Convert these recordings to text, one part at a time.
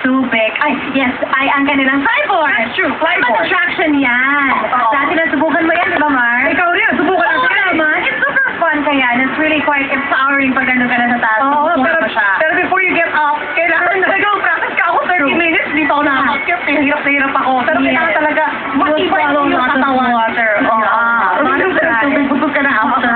Subic. Ay, yes, ay ang kanilang flyboard. That's true, flyboard. Ibang attraction yan. Oo. Dati nasubukan mo yan, di ba, Mar? Ikaw rin, subukan Oo natin. naman. It's super fun kaya. And it's really quite empowering pag gano'n ka na sa taas. Oo, Subukan pero, mo siya. pero before you get up, kailangan talaga practice ka ako 30 True. minutes. Hindi pa ako nakakakip. Hirap na hirap ako. Pero Yes. kailangan talaga matibay Swallow yung lots of katawan. water. Oo. Yeah. Lots of Tubig, busog ka na after.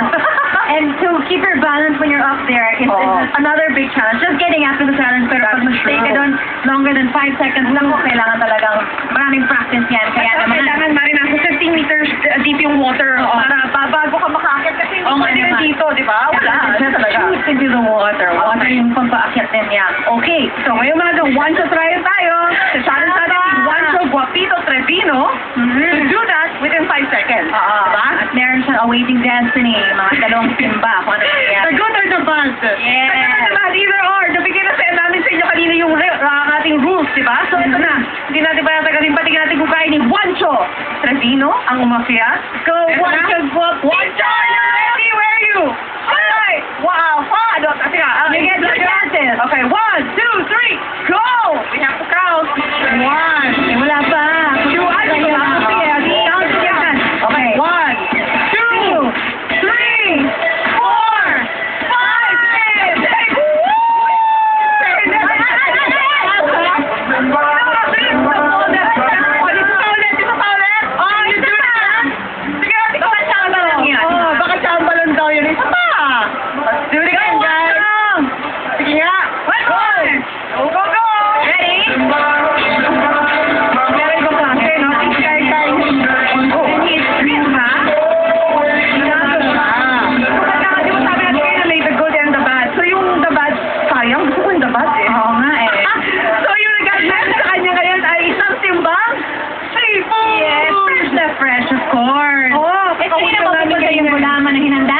And to keep your balance when you're up there is Oo. another big challenge. Just getting after the challenge, pero pag That's mag-stay ka true. doon longer than 5 seconds lang, kailangan talagang maraming practice yan. Kaya Kaya naman, kailangan Mari nasa 15 meters deep yung water para bago ka makakit kasi hindi Oo nga pwede rin naman. dito, di ba? Wala. just shoot into the water. Water yung pampaakyat din niya. Okay, so ngayon mga Juancho trial tayo. Sa challenge natin si Juancho Guapito Trevino to do that within 5 seconds. Oo. Diba? At meron siyang awaiting destiny, mga dalawang simba, kung ano The nangyayari. good or the bad? Yes. The good or the bad, either or. Nabigyan na namin sa inyo kanina yung ating rules, di ba? So ito na. Hindi natin pa natagaling patigin natin kung kaya ni Juancho Trevino ang umakyat. Go, Juancho Guapito! Juancho, you ready? Where are you? Alright! Wow! Paano? Kasi nga, You get your chances. Okay, 1, 2, 3, go! We have to count. 1, Eh, wala pa. Two, ay, Sige, sige, sige. count yan. Okay, 1, 2, 3, 4, 5, 6, Oo nga eh. So yung nag-advance sa kanya ngayon ay isang timbang seafood! Yes, fresh na fresh, of course. Oo, Eh, sige na, mapupunta yung gulaman na hinanda